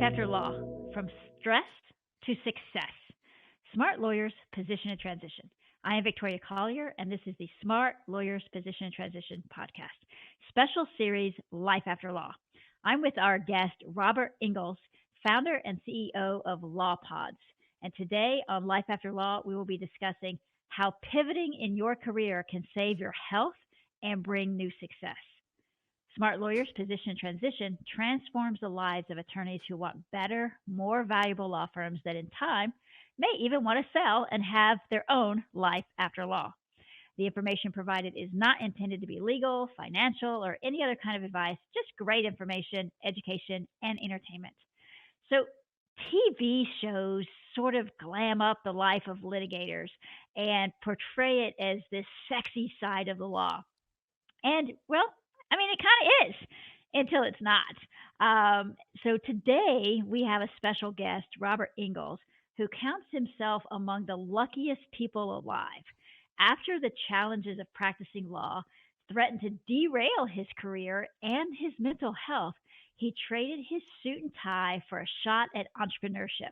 After Law, from stress to success. Smart Lawyers Position and Transition. I am Victoria Collier, and this is the Smart Lawyers Position and Transition podcast, special series Life After Law. I'm with our guest, Robert Ingalls, founder and CEO of LawPods. And today on Life After Law, we will be discussing how pivoting in your career can save your health and bring new success. Smart Lawyers Position and Transition transforms the lives of attorneys who want better, more valuable law firms that in time may even want to sell and have their own life after law. The information provided is not intended to be legal, financial, or any other kind of advice, just great information, education, and entertainment. So TV shows sort of glam up the life of litigators and portray it as this sexy side of the law. And, well, I mean, it kind of is until it's not. So today we have a special guest, Robert Ingalls, who counts himself among the luckiest people alive. After the challenges of practicing law threatened to derail his career and his mental health, he traded his suit and tie for a shot at entrepreneurship.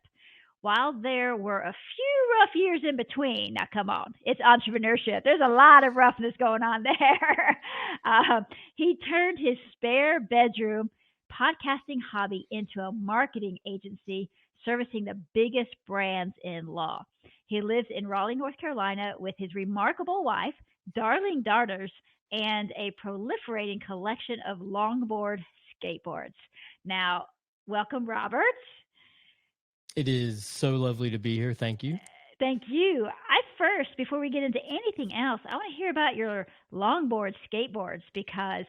While there were a few rough years in between, now come on, it's entrepreneurship. There's a lot of roughness going on there. He turned his spare bedroom podcasting hobby into a marketing agency servicing the biggest brands in law. He lives in Raleigh, North Carolina with his remarkable wife, darling daughters, and a proliferating collection of longboard skateboards. Now, welcome, Robert. It is so lovely to be here. Thank you. Thank you. Before we get into anything else, I want to hear about your longboard skateboards because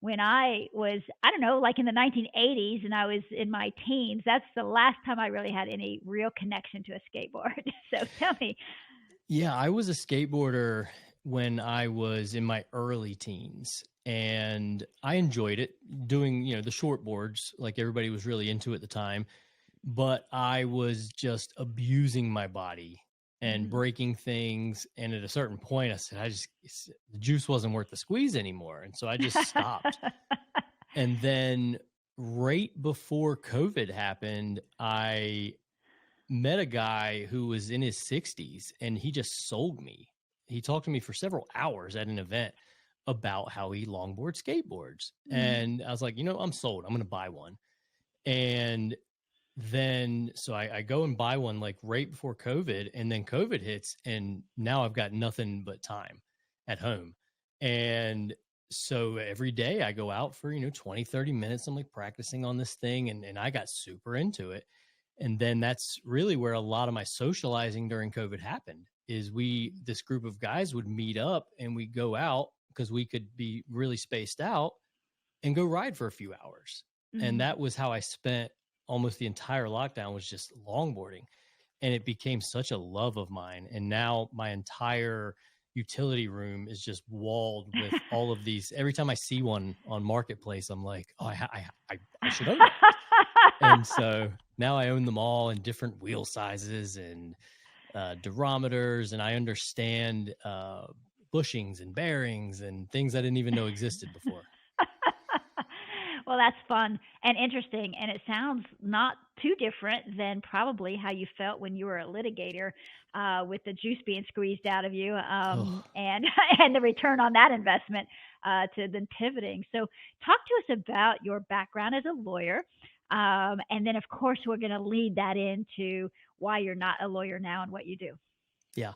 when I was, like in the 1980s and I was in my teens, that's the last time I really had any real connection to a skateboard. So tell me. Yeah, I was a skateboarder when I was in my early teens and I enjoyed it doing, the short boards like everybody was really into at the time. But I was just abusing my body and breaking things. And at a certain point, I said, the juice wasn't worth the squeeze anymore. And so I just stopped. And then right before COVID happened, I met a guy who was in his 60s and he just sold me. He talked to me for several hours at an event about how he longboard skateboards. And I was like, I'm sold. I'm going to buy one. And then so I go and buy one like right before COVID, and then COVID hits and now I've got nothing but time at home. And so every day I go out for, 20, 30 minutes. I'm like practicing on this thing and I got super into it. And then that's really where a lot of my socializing during COVID happened is this group of guys would meet up and we go out because we could be really spaced out and go ride for a few hours. And that was how I spent almost the entire lockdown was just longboarding. And it became such a love of mine. And now my entire utility room is just walled with all of these. Every time I see one on Marketplace, I'm like, oh, I should own it. And so now I own them all in different wheel sizes and durometers. And I understand bushings and bearings and things I didn't even know existed before. Well, that's fun and interesting, and it sounds not too different than probably how you felt when you were a litigator with the juice being squeezed out of you and the return on that investment to then pivoting. So talk to us about your background as a lawyer, and then, of course, we're going to lead that into why you're not a lawyer now and what you do. Yeah.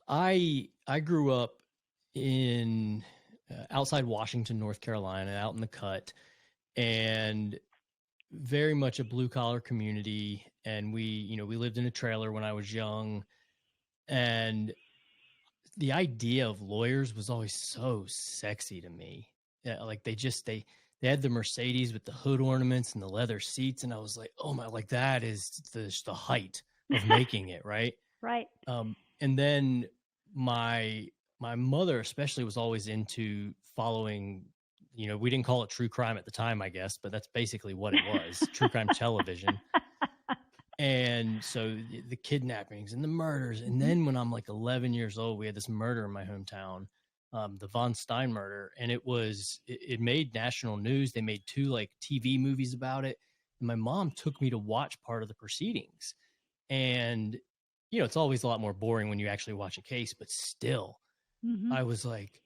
I grew up in outside Washington, North Carolina, out in the Cut, and very much a blue collar community. And we lived in a trailer when I was young, and the idea of lawyers was always so sexy to me. Yeah, like they had the Mercedes with the hood ornaments and the leather seats. And I was like, oh my, like that is the height of making it. Right. Right. And then my mother especially was always into following, we didn't call it true crime at the time, I guess, but that's basically what it was, true crime television. And so the kidnappings and the murders. And then when I'm like 11 years old, we had this murder in my hometown, the Von Stein murder. And it made national news. They made 2 like TV movies about it. my mom took me to watch part of the proceedings. And, it's always a lot more boring when you actually watch a case, but still, I was like,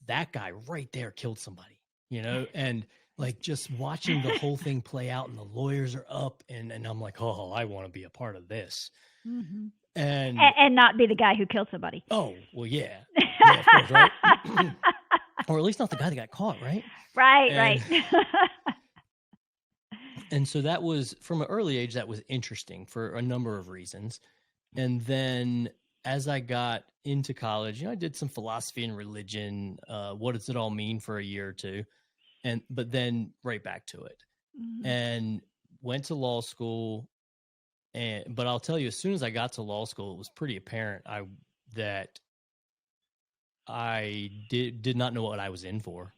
that guy right there killed somebody, and like just watching the whole thing play out and the lawyers are up and I'm like, oh, I want to be a part of this. And not be the guy who killed somebody. Oh, well, yeah. Yeah, of course, right? Or at least not the guy that got caught, right? Right. And so that was, from an early age, that was interesting for a number of reasons. And then as I got into college, I did some philosophy and religion. What does it all mean for a year or two? But then right back to it. And went to law school. But I'll tell you, as soon as I got to law school, it was pretty apparent that I did not know what I was in for,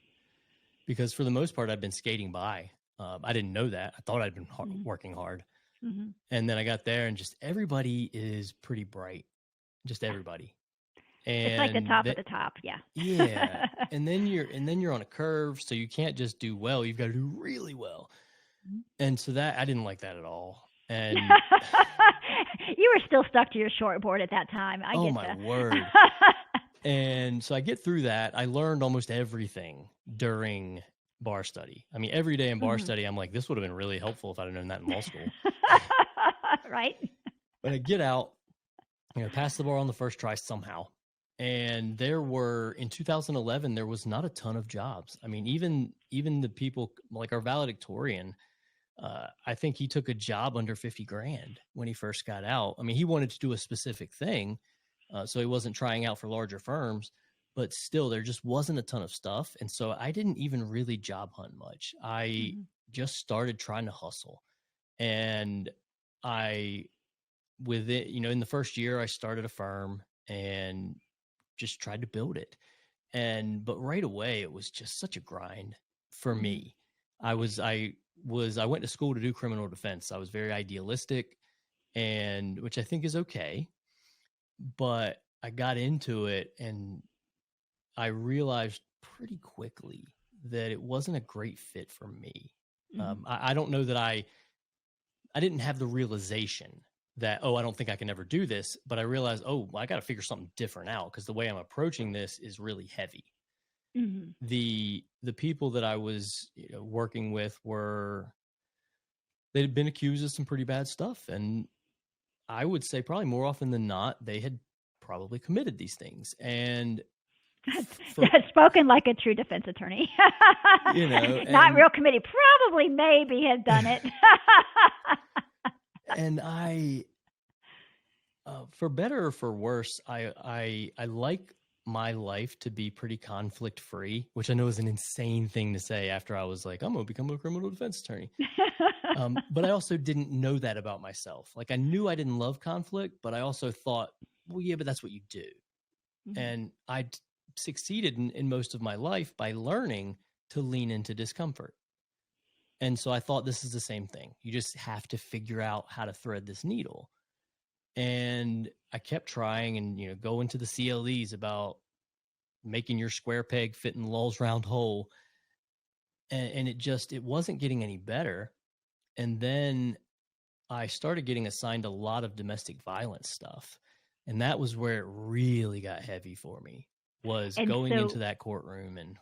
because for the most part, I've been skating by. I didn't know that. I thought I'd been working hard. And then I got there and just everybody is pretty bright. Just everybody. And it's like the top of the top. Yeah. Yeah. And then you're on a curve. So you can't just do well. You've got to do really well. And so I didn't like that at all. And you were still stuck to your shortboard at that time. I get my word. And so I get through that. I learned almost everything during bar study. I mean, every day in bar study, I'm like, this would have been really helpful if I'd have known that in law school. Right. But I get out, pass the bar on the first try somehow. And in 2011, there was not a ton of jobs. I mean, even the people like our valedictorian, I think he took a job under 50 grand when he first got out. I mean, he wanted to do a specific thing. So he wasn't trying out for larger firms, but still there just wasn't a ton of stuff. And so I didn't even really job hunt much. I just started trying to hustle. And in the first year I started a firm and just tried to build it. But right away it was just such a grind for me. I went to school to do criminal defense. I was very idealistic, and which I think is okay. But I got into it and I realized pretty quickly that it wasn't a great fit for me. I don't know that I didn't have the realization that, I don't think I can ever do this, but I realized, I got to figure something different out because the way I'm approaching this is really heavy. The people that I was working with they'd been accused of some pretty bad stuff. And I would say probably more often than not, they had probably committed these things. And spoken like a true defense attorney, not real committee, probably maybe has done it. And I, for better or for worse, I like my life to be pretty conflict free, which I know is an insane thing to say after I was like, I'm going to become a criminal defense attorney. But I also didn't know that about myself. Like I knew I didn't love conflict, but I also thought, well, yeah, but that's what you do. And I succeeded in most of my life by learning to lean into discomfort. And so I thought this is the same thing. You just have to figure out how to thread this needle. And I kept trying and, go into the CLEs about making your square peg fit in Lowell's round hole. And it wasn't getting any better. And then I started getting assigned a lot of domestic violence stuff. And that was where it really got heavy for me, was going into that courtroom. And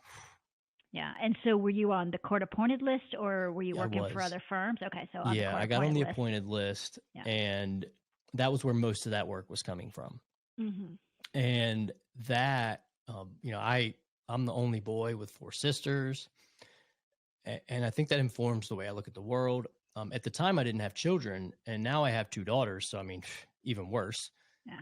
yeah. And so were you on the court appointed list or were you working for other firms? Okay. So I got on the appointed list, and that was where most of that work was coming from. And that, I'm the only boy with 4 sisters. And I think that informs the way I look at the world. At the time I didn't have children, and now I have 2 daughters. So, I mean, even worse. Yeah.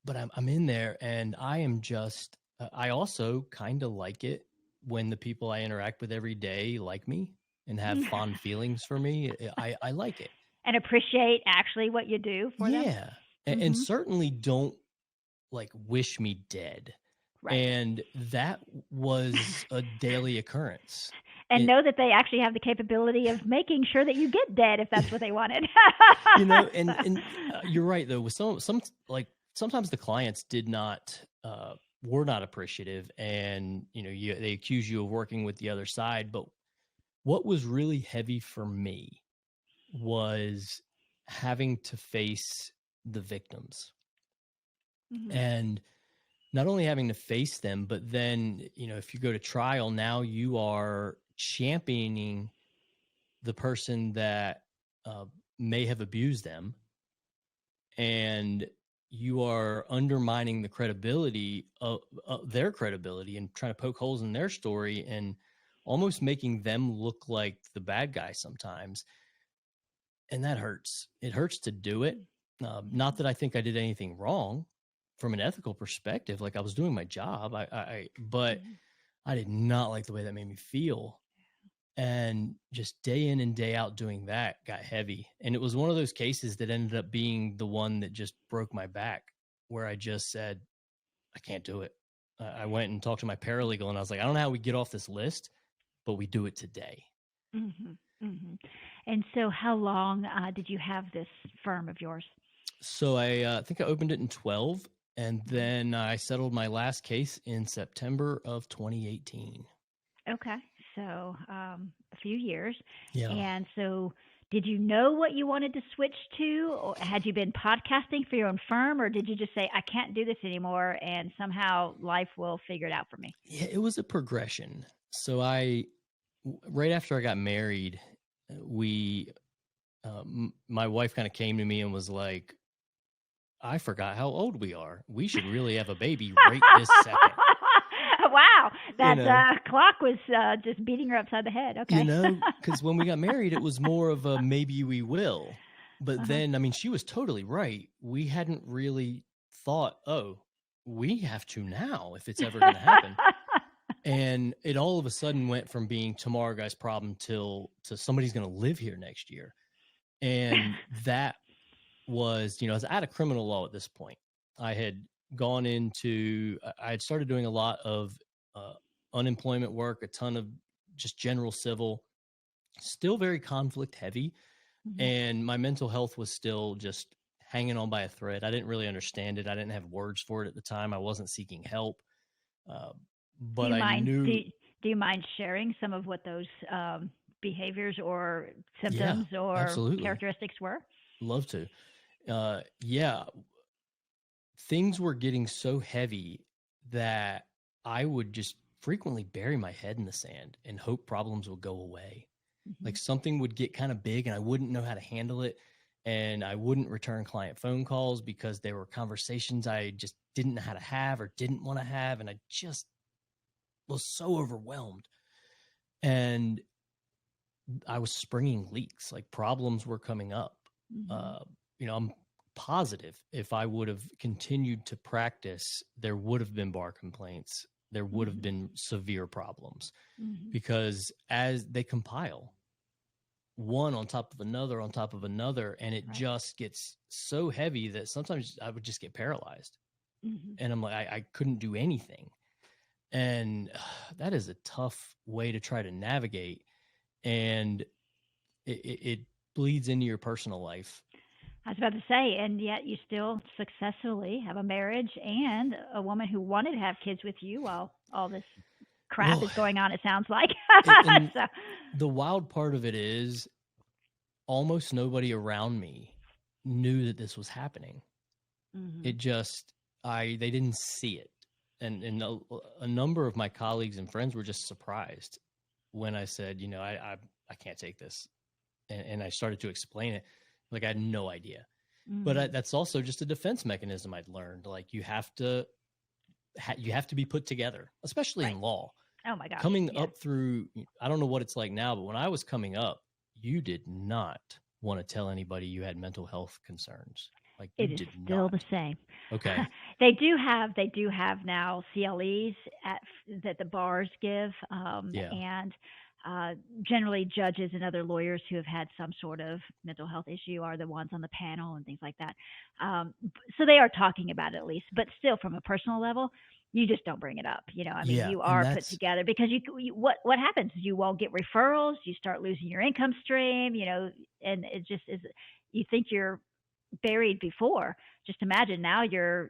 But I'm in there, and I am just, I also kind of like it when the people I interact with every day like me and have fond feelings for me. I like it. And appreciate actually what you do for them. Yeah. And certainly don't wish me dead. Right. And that was a daily occurrence. And know that they actually have the capability of making sure that you get dead if that's what they wanted. And you're right though. With sometimes the clients were not appreciative, and they accuse you of working with the other side. But What was really heavy for me was having to face the victims, Mm-hmm. and not only having to face them, but then, if you go to trial, now you are championing the person that uh, may have abused them, and you are undermining the credibility of their credibility and trying to poke holes in their story and almost making them look like the bad guy sometimes. And that hurts. It hurts to do it. Not that I think I did anything wrong from an ethical perspective. Like, I was doing my job, but I did not like the way that made me feel. And just day in and day out doing that got heavy. And it was one of those cases that ended up being the one that just broke my back, where I just said, I can't do it. I went and talked to my paralegal, and I was like, I don't know how we get off this list, but we do it today. Mm-hmm. Mm-hmm. And so how long did you have this firm of yours? So I think I opened it in 12, and then I settled my last case in September of 2018. Okay. So a few years. Yeah. And so did you know what you wanted to switch to? Or had you been podcasting for your own firm, or did you just say, I can't do this anymore and somehow life will figure it out for me? Yeah, it was a progression. So right after I got married, my wife kind of came to me and was like, I forgot how old we are. We should really have a baby right this second. Wow. That clock was just beating her upside the head. Okay. Because when we got married, it was more of a maybe we will. But then, I mean, she was totally right. We hadn't really thought, oh, we have to now if it's ever going to happen. And it all of a sudden went from being tomorrow guy's problem to somebody's going to live here next year. And that was, I was out of criminal law at this point. I had started doing a lot of unemployment work, a ton of just general civil, still very conflict heavy. Mm-hmm. And my mental health was still just hanging on by a thread. I didn't really understand it. I didn't have words for it at the time. I wasn't seeking help. But I knew. Do you mind sharing some of what those behaviors or symptoms or absolutely. Characteristics were? Love to. Things were getting so heavy that I would just frequently bury my head in the sand and hope problems would go away. Mm-hmm. Like something would get kind of big and I wouldn't know how to handle it. And I wouldn't return client phone calls because there were conversations I just didn't know how to have or didn't want to have. And I just was so overwhelmed. And I was springing leaks, like problems were coming up. Mm-hmm. I'm positive if I would have continued to practice, there would have been bar complaints. There would have been severe problems because as they compile one on top of another, and it just gets so heavy that sometimes I would just get paralyzed. And I'm like, I couldn't do anything. And that is a tough way to try to navigate. And it bleeds into your personal life. I was about to say, and yet you still successfully have a marriage and a woman who wanted to have kids with you while all this crap is going on, it sounds like. So. The wild part of it is almost nobody around me knew that this was happening. It just, they didn't see it. And a number of my colleagues and friends were just surprised when I said, I can't take this. And I started to explain it. Like I had no idea, but that's also just a defense mechanism I'd learned. Like you have to be put together, especially in law. Oh my gosh. Coming up through, I don't know what it's like now, but when I was coming up, you did not want to tell anybody you had mental health concerns. Like it is still the same. Okay. They do have now CLEs that the bars give, and generally judges and other lawyers who have had some sort of mental health issue are the ones on the panel and things like that. So they are talking about it at least, but still from a personal level, you just don't bring it up. You are put together because what happens is you won't get referrals. You start losing your income stream, and it just is, you think you're buried before. Just imagine now you're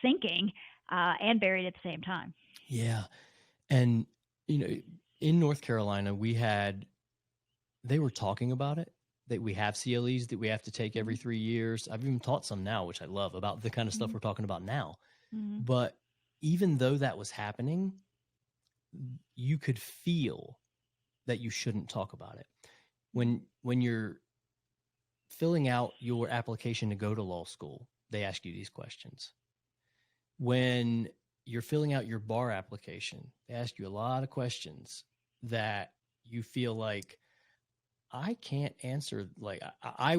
sinking and buried at the same time. Yeah. And, in North Carolina, they were talking about it, that we have CLEs that we have to take every 3 years. I've even taught some now, which I love, about the kind of stuff we're talking about now. But even though that was happening, you could feel that you shouldn't talk about it. When you're filling out your application to go to law school, they ask you these questions. When you're filling out your bar application, they ask you a lot of questions that you feel like, I can't answer. Like I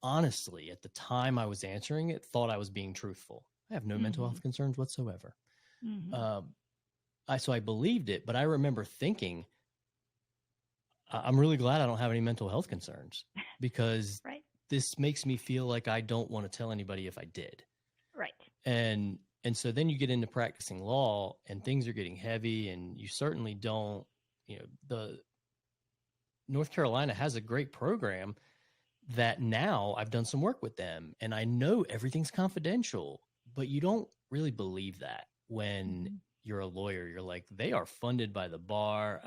honestly, at the time I was answering it, thought I was being truthful. I have no mental health concerns whatsoever. So I believed it, but I remember thinking, I'm really glad I don't have any mental health concerns, because this makes me feel like I don't want to tell anybody if I did. Right. And so then you get into practicing law and things are getting heavy, and you certainly don't, the North Carolina has a great program that now I've done some work with them and I know everything's confidential, but you don't really believe that when you're a lawyer. You're like, they are funded by the bar.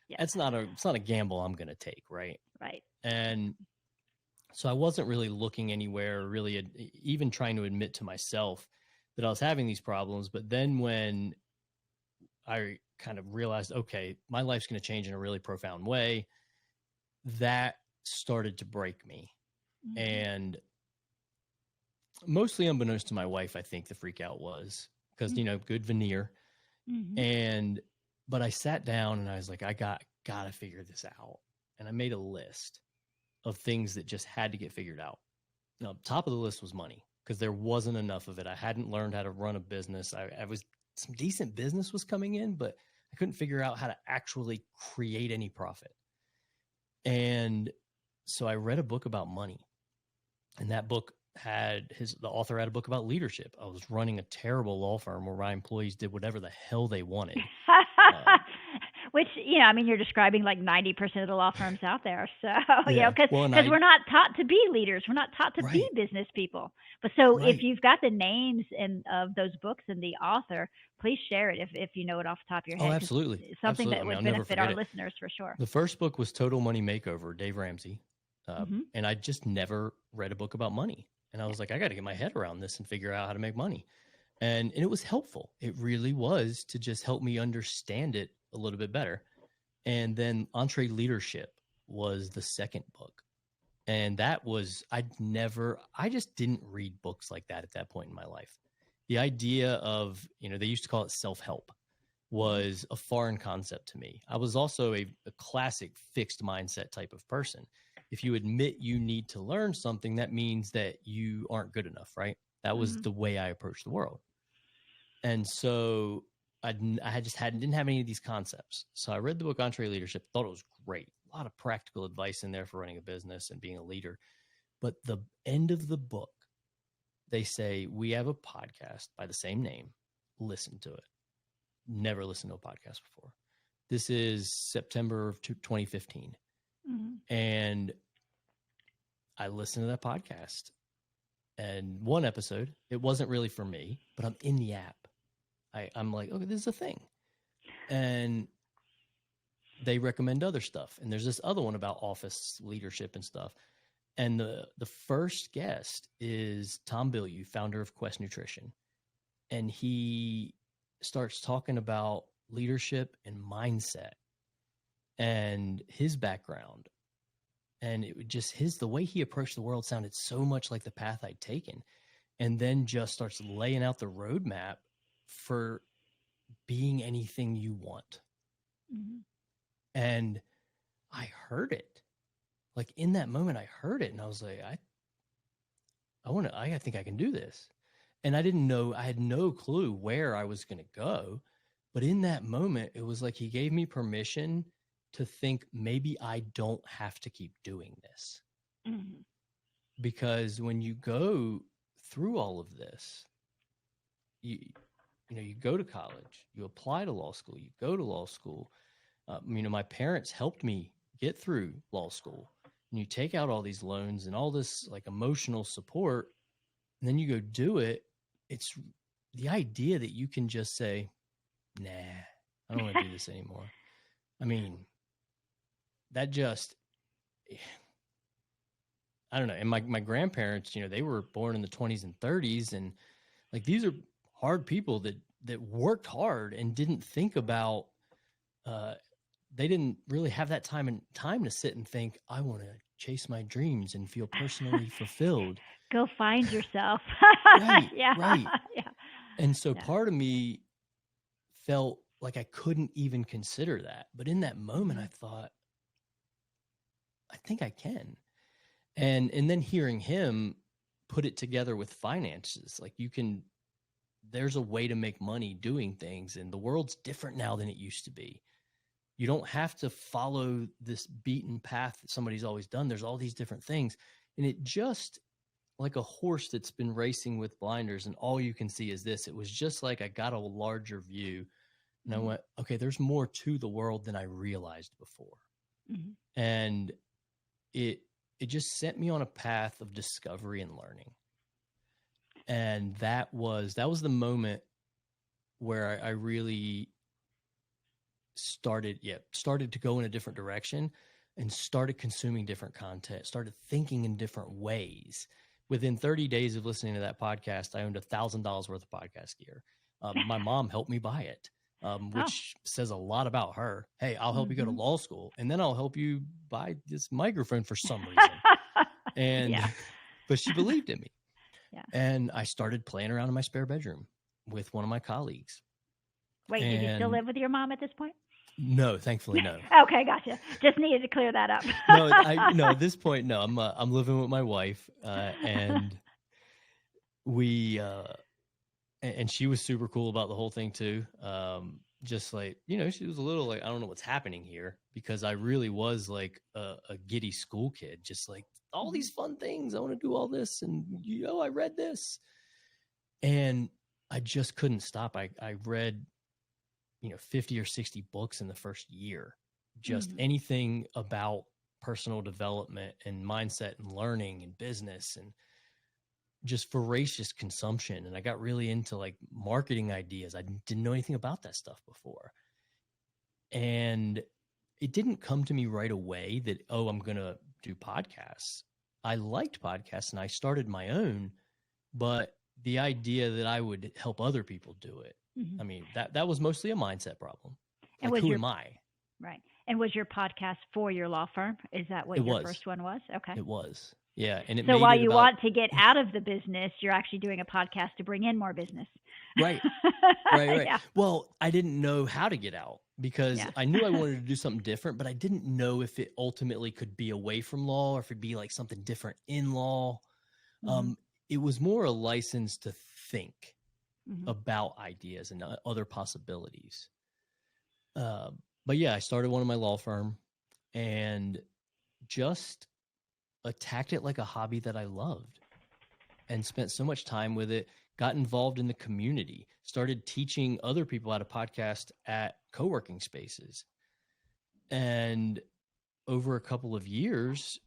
It's not a gamble I'm going to take. Right. Right. And so I wasn't really looking anywhere, really even trying to admit to myself that I was having these problems. But then when I kind of realized, okay, my life's going to change in a really profound way, that started to break me. And mostly unbeknownst to my wife, I think the freak out was because, good veneer. But I sat down and I was like, I got to figure this out. And I made a list of things that just had to get figured out. Now, top of the list was money, because there wasn't enough of it. I hadn't learned how to run a business. Some decent business was coming in, but I couldn't figure out how to actually create any profit. And so I read a book about money, and that book the author had a book about leadership. I was running a terrible law firm where my employees did whatever the hell they wanted. Which, you're describing like 90% of the law firms out there. So, because we're not taught to be leaders. We're not taught to be business people. But so if you've got the names of those books and the author, please share it if you know it off the top of your head. Oh, absolutely. It's something that would benefit our listeners for sure. The first book was Total Money Makeover, Dave Ramsey. And I just never read a book about money. And I was like, I got to get my head around this and figure out how to make money. And it was helpful. It really was, to just help me understand it a little bit better. And then EntreLeadership was the second book. And that was, I just didn't read books like that at that point in my life. The idea of, they used to call it self-help, was a foreign concept to me. I was also a classic fixed mindset type of person. If you admit you need to learn something, that means that you aren't good enough, right? That was the way I approached the world. And so I didn't have any of these concepts. So I read the book EntreLeadership, thought it was great. A lot of practical advice in there for running a business and being a leader. But the end of the book, they say, we have a podcast by the same name. Listen to it. Never listened to a podcast before. This is September of 2015. And I listened to that podcast. And one episode, it wasn't really for me, but I'm in the app. I'm like, okay, this is a thing. And they recommend other stuff. And there's this other one about office leadership and stuff. And the first guest is Tom Bilyeu, founder of Quest Nutrition. And he starts talking about leadership and mindset and his background. And it would just, the way he approached the world sounded so much like the path I'd taken. And then just starts laying out the roadmap for being anything you want. And I heard it. Like in that moment, I heard it and I was like, I think I can do this. And I didn't know, I had no clue where I was going to go. But in that moment, it was like he gave me permission to think maybe I don't have to keep doing this. Because when you go through all of this, you go to college, you apply to law school, you go to law school. My parents helped me get through law school. And you take out all these loans and all this like emotional support, and then you go do it. It's the idea that you can just say, nah, I don't want to do this anymore. I mean, that just, I don't know. And my grandparents, they were born in the 20s and 30s. And like, these are hard people that worked hard and didn't think about, they didn't really have that time to sit and think, I want to chase my dreams and feel personally fulfilled. Go find yourself. Right. Yeah. Right. Yeah. And so part of me felt like I couldn't even consider that. But in that moment, I thought, I think I can. And then hearing him put it together with finances, like there's a way to make money doing things, and the world's different now than it used to be. You don't have to follow this beaten path that somebody's always done. There's all these different things. And it just, like a horse that's been racing with blinders and all you can see is this. It was just like I got a larger view and I went, okay, there's more to the world than I realized before. Mm-hmm. And it just sent me on a path of discovery and learning. And that was the moment where I really started to go in a different direction and started consuming different content, started thinking in different ways. Within 30 days of listening to that podcast, I owned $1,000 worth of podcast gear. My mom helped me buy it, which says a lot about her. Hey, I'll help you go to law school, and then I'll help you buy this microphone for some reason. And, but she believed in me. Yeah. And I started playing around in my spare bedroom with one of my colleagues. Wait, did you still live with your mom at this point? No, thankfully, no. Okay, gotcha. Just needed to clear that up. No, at this point, no. I'm living with my wife, and we, and she was super cool about the whole thing too. Just like, she was a little like, I don't know what's happening here, because I really was like a giddy school kid, just like all these fun things. I want to do all this, and I read this, and I just couldn't stop. I read 50 or 60 books in the first year, just anything about personal development and mindset and learning and business and just voracious consumption. And I got really into like marketing ideas. I didn't know anything about that stuff before. And it didn't come to me right away that, I'm going to do podcasts. I liked podcasts and I started my own, but the idea that I would help other people do it, I mean, that was mostly a mindset problem. And like, who am I? Right. And was your podcast for your law firm? Is that what your first one was? Okay. It was. Yeah. And so while you want to get out of the business, you're actually doing a podcast to bring in more business. Right. Right. Yeah. Well, I didn't know how to get out because I knew I wanted to do something different, but I didn't know if it ultimately could be away from law or if it'd be like something different in law. It was more a license to think about ideas and other possibilities. But yeah, I started one in my law firm and just attacked it like a hobby that I loved and spent so much time with it, got involved in the community, started teaching other people how to podcast at co-working spaces. And over a couple of years,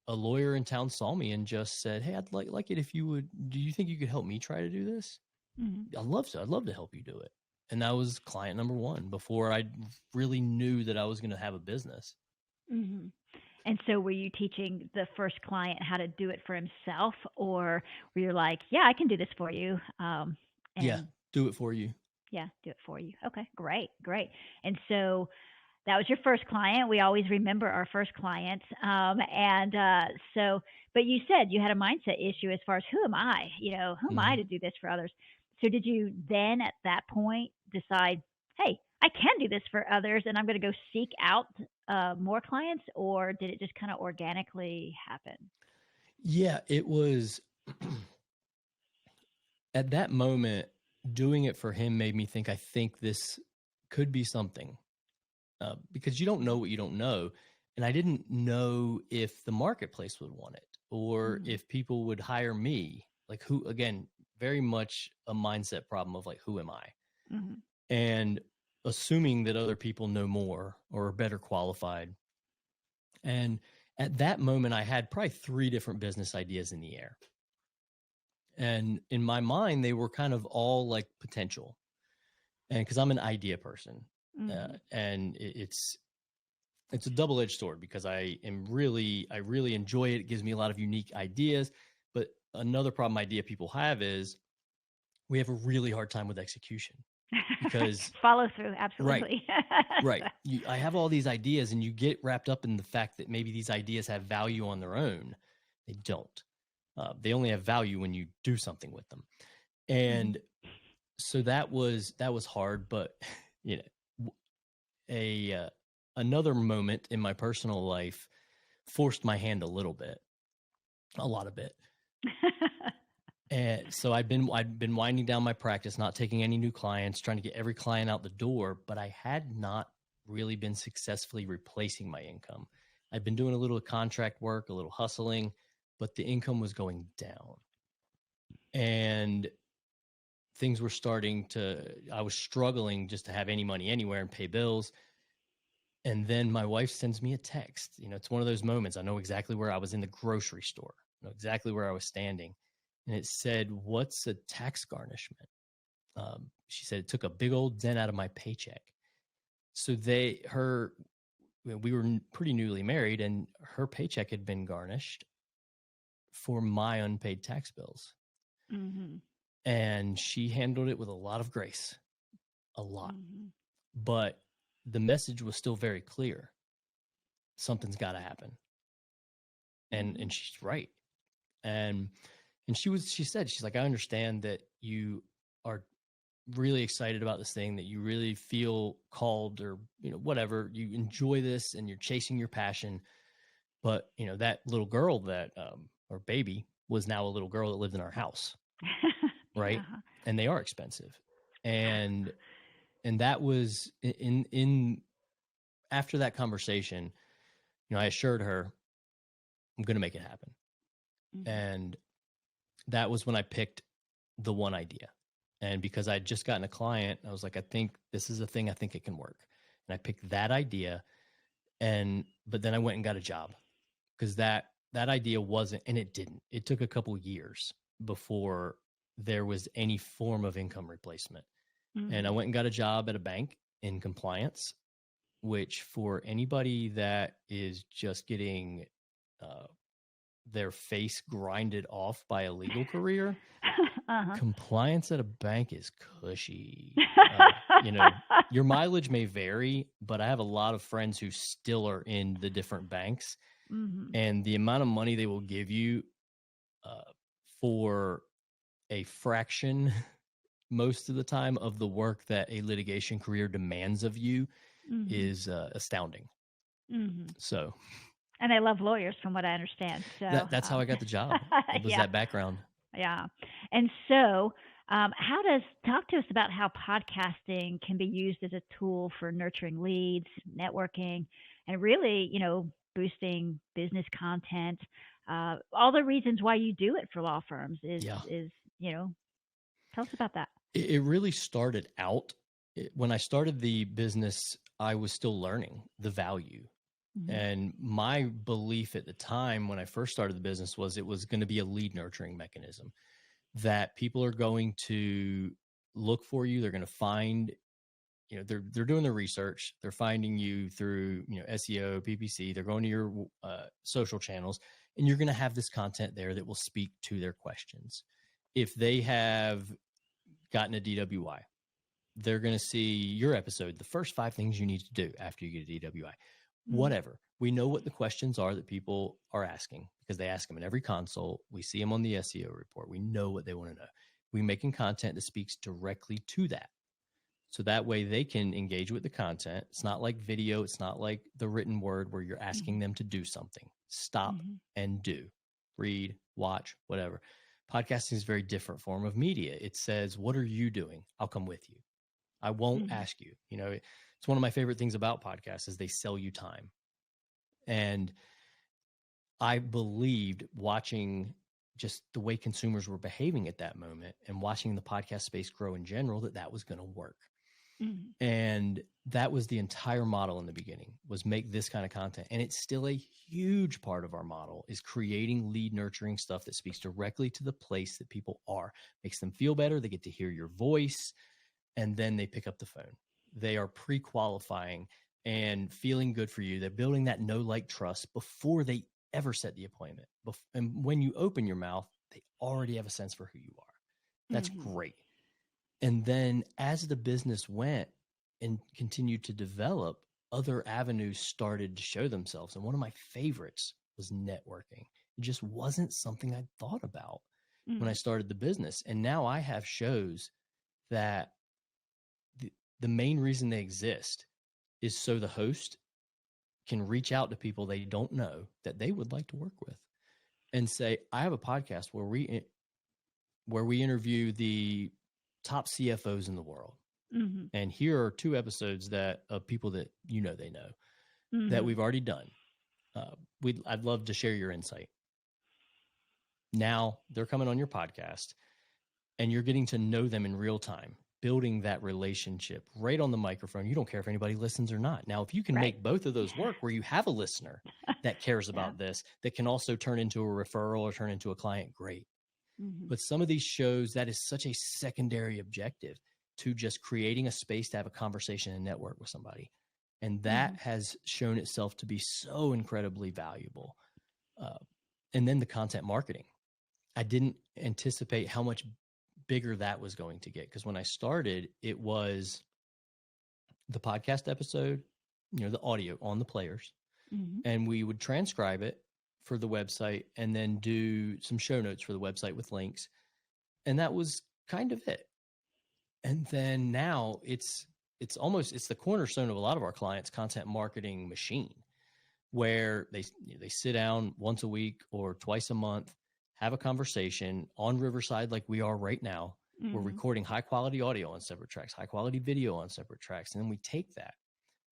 a lawyer in town saw me and just said, "Hey, I'd like it if you would, do you think you could help me try to do this?" I'd love to help you do it. And that was client number one before I really knew that I was going to have a business. And so were you teaching the first client how to do it for himself, or were you like, yeah, I can do this for you? Yeah, do it for you. Yeah, do it for you. Okay, great. And so that was your first client. We always remember our first clients. But you said you had a mindset issue as far as who am I? Who am I to do this for others? So did you then at that point decide, hey, I can do this for others and I'm going to go seek out more clients, or did it just kind of organically happen? Yeah, it was at that moment, doing it for him made me think, I think this could be something because you don't know what you don't know. And I didn't know if the marketplace would want it or if people would hire me, like who, again, very much a mindset problem of like, who am I? And assuming that other people know more or are better qualified. And at that moment, I had probably 3 different business ideas in the air. And in my mind, they were kind of all like potential. And because I'm an idea person, Mm-hmm. and it's a double-edged sword because I really enjoy it. It gives me a lot of unique ideas. But another problem idea people have is we have a really hard time with execution because Follow through, right, absolutely. right. I have all these ideas and you get wrapped up in the fact that maybe these ideas have value on their own. They don't. They only have value when you do something with them. And so that was hard, but you know, another moment in my personal life forced my hand a little bit, a lot of bit. And so I'd been winding down my practice, not taking any new clients, trying to get every client out the door, but I had not really been successfully replacing my income. I'd been doing a little contract work, a little hustling, but the income was going down. And things were I was struggling just to have any money anywhere and pay bills. And then my wife sends me a text. You know, it's one of those moments. I know exactly where I was in the grocery store. I know exactly where I was standing. And it said, "What's a tax garnishment?" She said it took a big old dent out of my paycheck. So we were pretty newly married, and her paycheck had been garnished for my unpaid tax bills. Mm-hmm. And she handled it with a lot of grace, a lot. Mm-hmm. But the message was still very clear. Something's got to happen. And she's right. And she said, she's like, "I understand that you are really excited about this thing, that you really feel called, or, you know, whatever, you enjoy this and you're chasing your passion. But, you know, that little girl or baby was now a little girl that lived in our house." Right. Uh-huh. And they are expensive. And that was in after that conversation, you know, I assured her I'm going to make it happen. Mm-hmm. And that was when I picked the one idea. And because I'd just gotten a client, I was like, I think this is a thing. I think it can work. And I picked that idea. But then I went and got a job because that idea wasn't, and it didn't. It took a couple years before there was any form of income replacement. Mm-hmm. And I went and got a job at a bank in compliance, which for anybody that is just getting their face grinded off by a legal career, compliance at a bank is cushy. You know, your mileage may vary, but I have a lot of friends who still are in the different banks, and the amount of money they will give you for a fraction most of the time of the work that a litigation career demands of you is astounding. So, and I love lawyers, from what I understand. So that's how I got the job. It was that background. Yeah. And so, talk to us about how podcasting can be used as a tool for nurturing leads, networking, and really, you know, boosting business content. All the reasons why you do it for law firms is, you know, tell us about that. It really started out when I started the business. I was still learning the value. And my belief at the time when I first started the business was it was going to be a lead nurturing mechanism, that people are going to look for you. They're going to find, you know, they're doing their research. They're finding you through, you know, SEO, PPC. They're going to your social channels, and you're going to have this content there that will speak to their questions. If they have gotten a DWI, they're going to see your episode, the first 5 things you need to do after you get a DWI. Whatever. We know what the questions are that people are asking because they ask them in every consult. We see them on the SEO report. We know what they want to know. We're making content that speaks directly to that. So that way they can engage with the content. It's not like video. It's not like the written word where you're asking them to do something. Stop and do. Read, watch, whatever. Podcasting is a very different form of media. It says, what are you doing? I'll come with you. I won't ask you. You know, it's one of my favorite things about podcasts is they sell you time. And I believed, watching just the way consumers were behaving at that moment and watching the podcast space grow in general, that was going to work. And that was the entire model in the beginning, was make this kind of content. And it's still a huge part of our model, is creating lead nurturing stuff that speaks directly to the place that people are, makes them feel better. They get to hear your voice. and then they pick up the phone. They are pre-qualifying and feeling good for you. They're building that know, like, trust before they ever set the appointment. And when you open your mouth, they already have a sense for who you are. That's great. And then as the business went and continued to develop, other avenues started to show themselves. And one of my favorites was networking. It just wasn't something I thought about when I started the business. And now I have shows that the main reason they exist is so the host can reach out to people they don't know that they would like to work with and say, I have a podcast where we interview the top CFOs in the world. And here are 2 episodes of people that they know that we've already done. I'd love to share your insight. Now they're coming on your podcast and you're getting to know them in real time, building that relationship right on the microphone. You don't care if anybody listens or not. Now, if you can make both of those work where you have a listener that cares about this, that can also turn into a referral or turn into a client, great. But some of these shows, that is such a secondary objective to just creating a space to have a conversation and network with somebody. And that has shown itself to be so incredibly valuable. And then the content marketing. I didn't anticipate how much bigger that was going to get. Because when I started, it was the podcast episode, the audio on the players, and we would transcribe it for the website and then do some show notes for the website with links. And that was kind of it. And then now it's the cornerstone of a lot of our clients' content marketing machine, where they sit down once a week or twice a month, have a conversation on Riverside like we are right now. We're recording high quality audio on separate tracks, high quality video on separate tracks. And then we take that.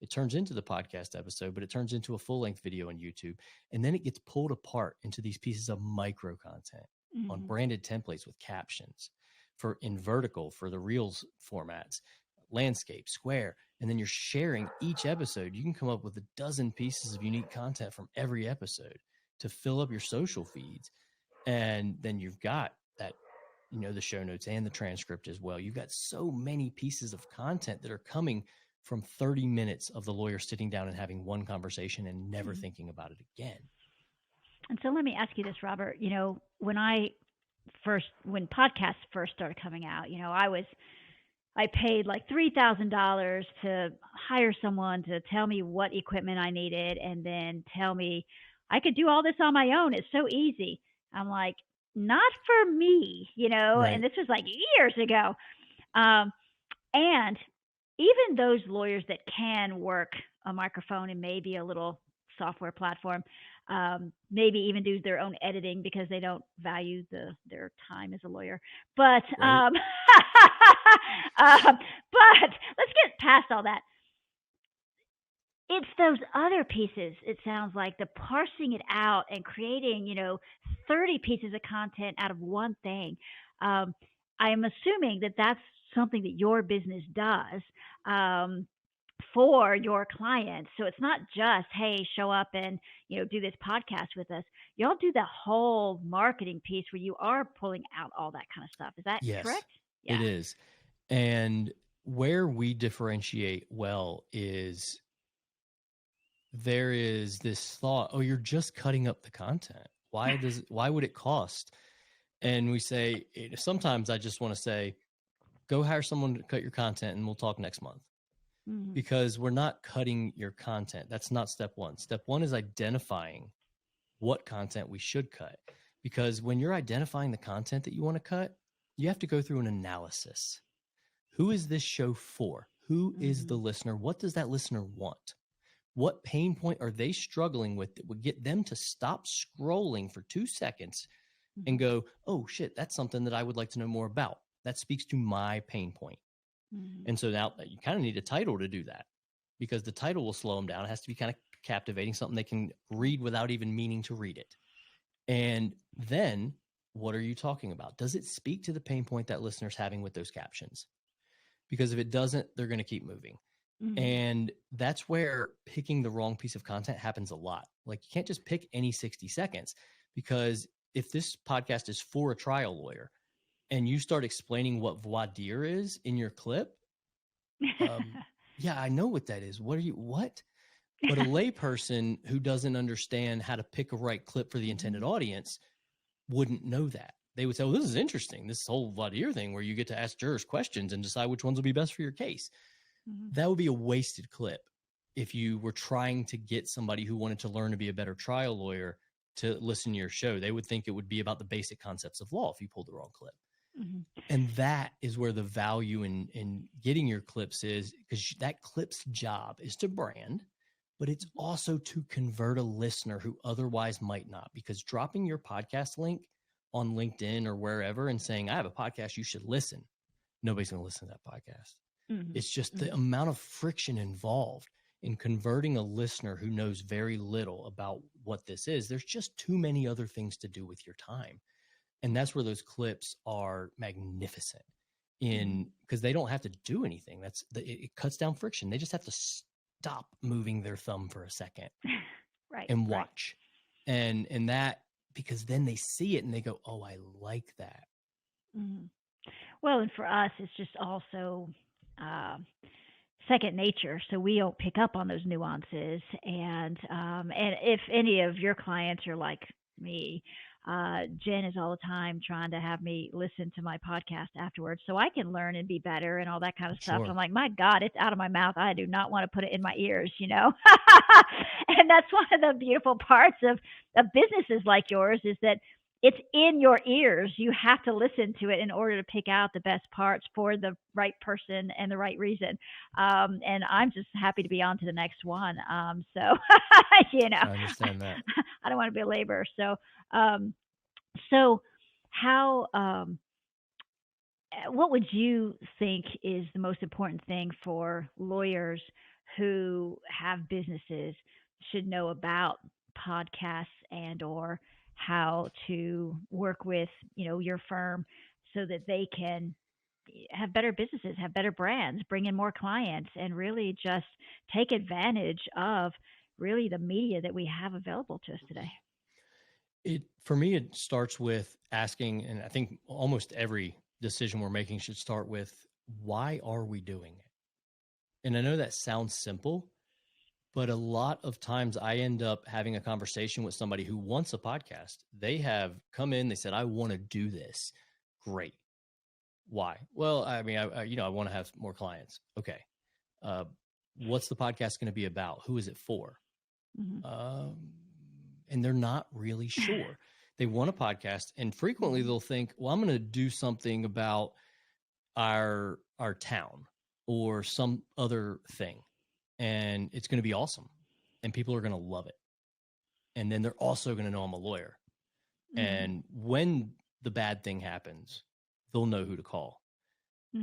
It turns into the podcast episode, but it turns into a full length video on YouTube. And then it gets pulled apart into these pieces of micro content on branded templates with captions in vertical for the Reels formats, landscape, square. And then you're sharing each episode. You can come up with a dozen pieces of unique content from every episode to fill up your social feeds. And then you've got that, the show notes and the transcript as well. You've got so many pieces of content that are coming from 30 minutes of the lawyer sitting down and having one conversation and never thinking about it again. And so let me ask you this, Robert. When podcasts first started coming out, I paid like $3,000 to hire someone to tell me what equipment I needed and then tell me I could do all this on my own. It's so easy. I'm like, not for me, Right. and this was like years ago. And even those lawyers that can work a microphone and maybe a little software platform, maybe even do their own editing because they don't value their time as a lawyer. But Right. but let's get past all that. It's those other pieces, it sounds like, the parsing it out and creating, 30 pieces of content out of one thing. I am assuming that that's something that your business does for your clients. So it's not just, hey, show up and, do this podcast with us. Y'all do the whole marketing piece where you are pulling out all that kind of stuff. Is that correct? It is. And where we differentiate well is there is this thought, oh, you're just cutting up the content. Why would it cost? And we say, sometimes I just want to say, go hire someone to cut your content and we'll talk next month. Because we're not cutting your content. That's not step one. Step one is identifying what content we should cut. Because when you're identifying the content that you want to cut, you have to go through an analysis. Who is this show for? Who is the listener? What does that listener want? What pain point are they struggling with that would get them to stop scrolling for 2 seconds and go, oh shit, that's something that I would like to know more about. That speaks to my pain point. And so now you kind of need a title to do that, because the title will slow them down. It has to be kind of captivating, something they can read without even meaning to read it. And then what are you talking about? Does it speak to the pain point that listener's having with those captions? Because if it doesn't, they're going to keep moving. And that's where picking the wrong piece of content happens a lot. Like, you can't just pick any 60 seconds, because if this podcast is for a trial lawyer and you start explaining what voir dire is in your clip, Yeah, I know what that is. What? But a layperson who doesn't understand how to pick a right clip for the intended audience wouldn't know that. They would say, well, this is interesting. This whole voir dire thing where you get to ask jurors questions and decide which ones will be best for your case. That would be a wasted clip if you were trying to get somebody who wanted to learn to be a better trial lawyer to listen to your show. They would think it would be about the basic concepts of law if you pulled the wrong clip. And that is where the value in getting your clips is, because that clip's job is to brand, but it's also to convert a listener who otherwise might not, because dropping your podcast link on LinkedIn or wherever and saying, I have a podcast, you should listen. Nobody's going to listen to that podcast. It's just the amount of friction involved in converting a listener who knows very little about what this is. There's just too many other things to do with your time. And that's where those clips are magnificent because they don't have to do anything. It cuts down friction. They just have to stop moving their thumb for a second and watch. And that, because then they see it and they go, oh, I like that. Well, and for us, it's just also second nature. So we don't pick up on those nuances. And if any of your clients are like me, Jen is all the time trying to have me listen to my podcast afterwards so I can learn and be better and all that kind of stuff. I'm like, my God, it's out of my mouth. I do not want to put it in my ears, And that's one of the beautiful parts of businesses like yours, is that it's in your ears. You have to listen to it in order to pick out the best parts for the right person and the right reason. And I'm just happy to be on to the next one. So, I understand that. I don't want to be a laborer. So how, what would you think is the most important thing for lawyers who have businesses should know about podcasts and or how to work with, your firm so that they can have better businesses, have better brands, bring in more clients, and really just take advantage of really the media that we have available to us today? For me, it starts with asking, and I think almost every decision we're making should start with, why are we doing it? And I know that sounds simple, but a lot of times I end up having a conversation with somebody who wants a podcast. They have come in, they said, I want to do this. Great. Why? Well, I mean, I want to have more clients. Okay. What's the podcast going to be about? Who is it for? And they're not really sure. They want a podcast, and frequently they'll think, well, I'm going to do something about our town or some other thing, and it's going to be awesome, and people are going to love it. And then they're also going to know I'm a lawyer. And when the bad thing happens, they'll know who to call.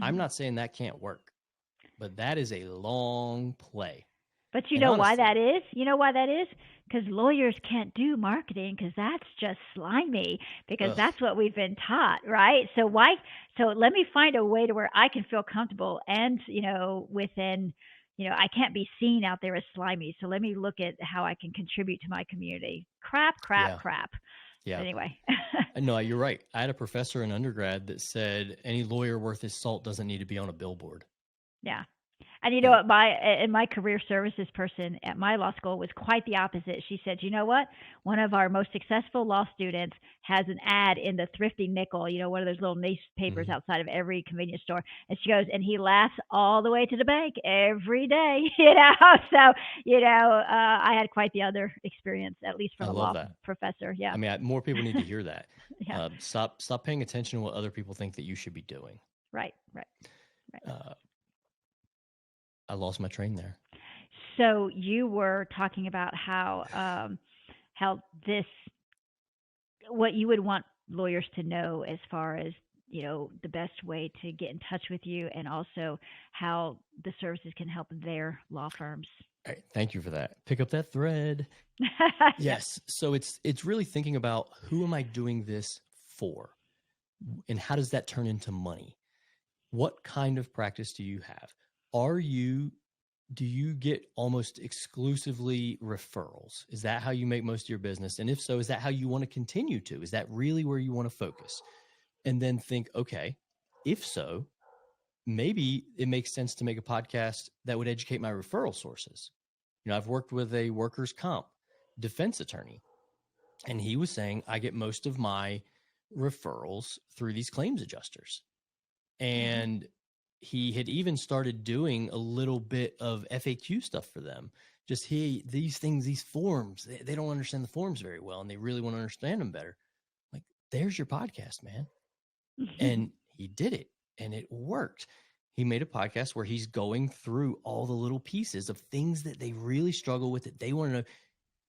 I'm not saying that can't work, but that is a long play. But you know why that is? You know why that is? Because lawyers can't do marketing, because that's just slimy, because that's what we've been taught, right? So let me find a way to where I can feel comfortable and, within, I can't be seen out there as slimy. So let me look at how I can contribute to my community. Crap. Yeah. Anyway. No, you're right. I had a professor in undergrad that said any lawyer worth his salt doesn't need to be on a billboard. Yeah. And what, my career services person at my law school was quite the opposite. She said, you know what? One of our most successful law students has an ad in the Thrifty Nickel, one of those little newspapers outside of every convenience store. And she goes, and he laughs all the way to the bank every day, So, I had quite the other experience, at least from a law professor. Yeah. I mean, more people need to hear that. Yeah. Stop paying attention to what other people think that you should be doing. Right. I lost my train there. So you were talking about how what you would want lawyers to know as far as, the best way to get in touch with you, and also how the services can help their law firms. All right. Thank you for that. Pick up that thread. Yes. So it's really thinking about, who am I doing this for? And how does that turn into money? What kind of practice do you have? Do you get almost exclusively referrals? Is that how you make most of your business? And if so, is that how you want to continue to? Is that really where you want to focus? And then think, okay, if so, maybe it makes sense to make a podcast that would educate my referral sources. I've worked with a workers' comp defense attorney, and he was saying I get most of my referrals through these claims adjusters. And he had even started doing a little bit of FAQ stuff for them. Just, hey, these things, these forms, they don't understand the forms very well, and they really want to understand them better. Like, there's your podcast, man. And he did it, and it worked. He made a podcast where he's going through all the little pieces of things that they really struggle with, that they want to know.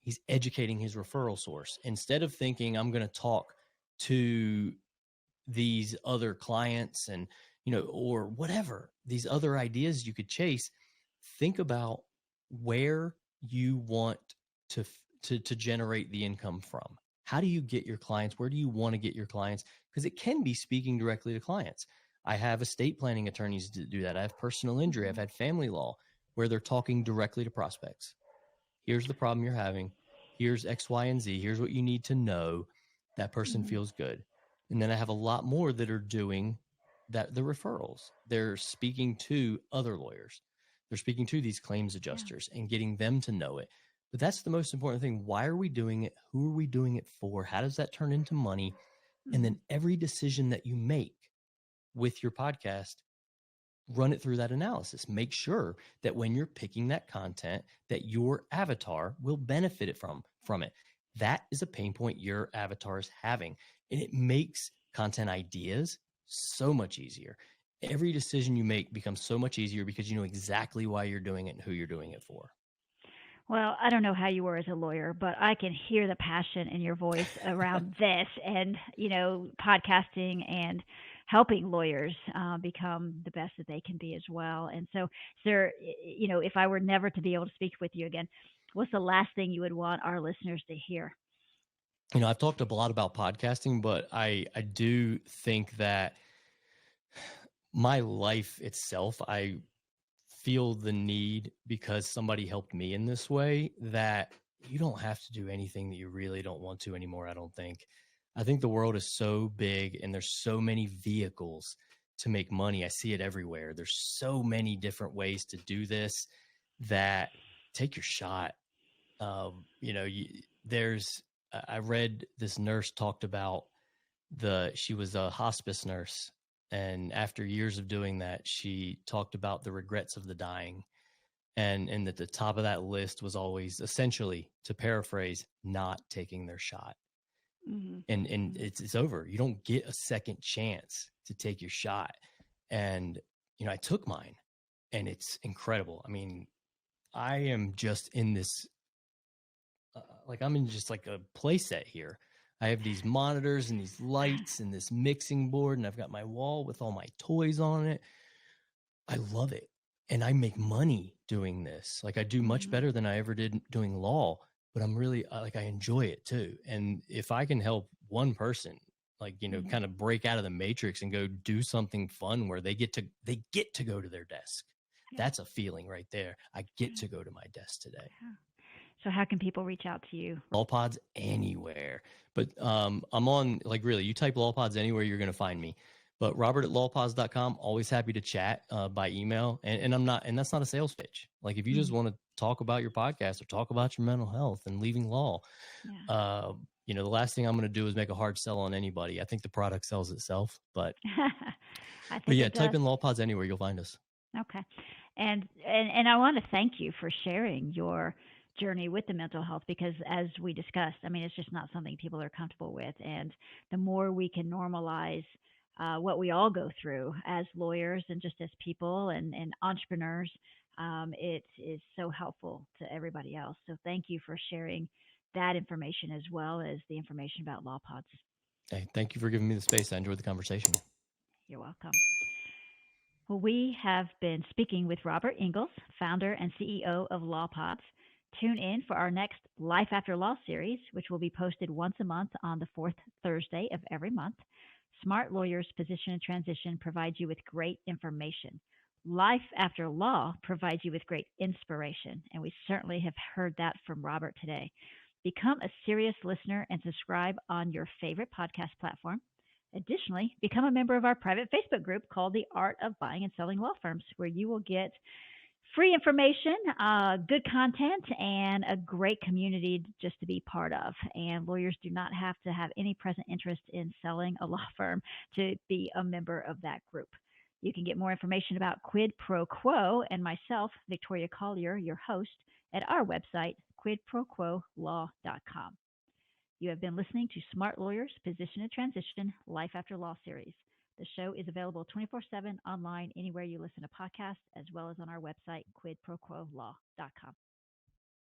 He's educating his referral source. Instead of thinking, I'm going to talk to these other clients and, or whatever, these other ideas you could chase, think about where you want to generate the income from. How do you get your clients? Where do you want to get your clients? Because it can be speaking directly to clients. I have estate planning attorneys that do that. I have personal injury. I've had family law where they're talking directly to prospects. Here's the problem you're having. Here's X, Y, and Z. Here's what you need to know. That person feels good. And then I have a lot more that are doing that, the referrals. They're speaking to other lawyers. They're speaking to these claims adjusters and getting them to know it. But that's the most important thing. Why are we doing it? Who are we doing it for? How does that turn into money? And then every decision that you make with your podcast, run it through that analysis. Make sure that when you're picking that content, that your avatar will benefit it from it. That is a pain point your avatar is having, and it makes content ideas so much easier. Every decision you make becomes so much easier because you know exactly why you're doing it and who you're doing it for. Well, I don't know how you were as a lawyer, but I can hear the passion in your voice around this and, podcasting and helping lawyers become the best that they can be as well. And so, sir, if I were never to be able to speak with you again, what's the last thing you would want our listeners to hear? I've talked a lot about podcasting, but I do think that my life itself, I feel the need, because somebody helped me in this way, that you don't have to do anything that you really don't want to anymore. I don't think. I think the world is so big and there's so many vehicles to make money. I see it everywhere. There's so many different ways to do this, that take your shot. I read this nurse talked about she was a hospice nurse. And after years of doing that, she talked about the regrets of the dying. And at the top of that list was always, essentially, to paraphrase, not taking their shot. And it's over. You don't get a second chance to take your shot. And, I took mine, and it's incredible. I mean, I am just in this, I'm in just like a play set here. I have these monitors and these lights and this mixing board, and I've got my wall with all my toys on it. I love it. And I make money doing this. Like, I do much better than I ever did doing law, but I'm really I enjoy it too. And if I can help one person, kind of break out of the matrix and go do something fun where they get to go to their desk. That's a feeling right there. I get to go to my desk today. So how can people reach out to you? LawPods anywhere. But I'm on, really, you type LawPods anywhere, you're going to find me. But robert@lawpods.com, always happy to chat by email. And that's not a sales pitch. Like, if you just want to talk about your podcast or talk about your mental health and leaving law, the last thing I'm going to do is make a hard sell on anybody. I think the product sells itself. But type in LawPods anywhere, you'll find us. Okay. And I want to thank you for sharing your journey with the mental health, because as we discussed, I mean, it's just not something people are comfortable with. And the more we can normalize what we all go through as lawyers and just as people and entrepreneurs, it is so helpful to everybody else. So thank you for sharing that information as well as the information about LawPods. Hey, thank you for giving me the space. I enjoyed the conversation. You're welcome. Well, we have been speaking with Robert Ingalls, founder and CEO of LawPods. Tune in for our next Life After Law series, which will be posted once a month on the fourth Thursday of every month. Smart Lawyers Position and Transition provides you with great information. Life After Law provides you with great inspiration, and we certainly have heard that from Robert today. Become a serious listener and subscribe on your favorite podcast platform. Additionally, become a member of our private Facebook group called The Art of Buying and Selling Law Firms, where you will get free information, good content, and a great community just to be part of. And lawyers do not have to have any present interest in selling a law firm to be a member of that group. You can get more information about Quid Pro Quo and myself, Victoria Collier, your host, at our website, quidproquolaw.com. You have been listening to Smart Lawyers Position and Transition Life After Law series. The show is available 24/7 online anywhere you listen to podcasts, as well as on our website, quidproquolaw.com.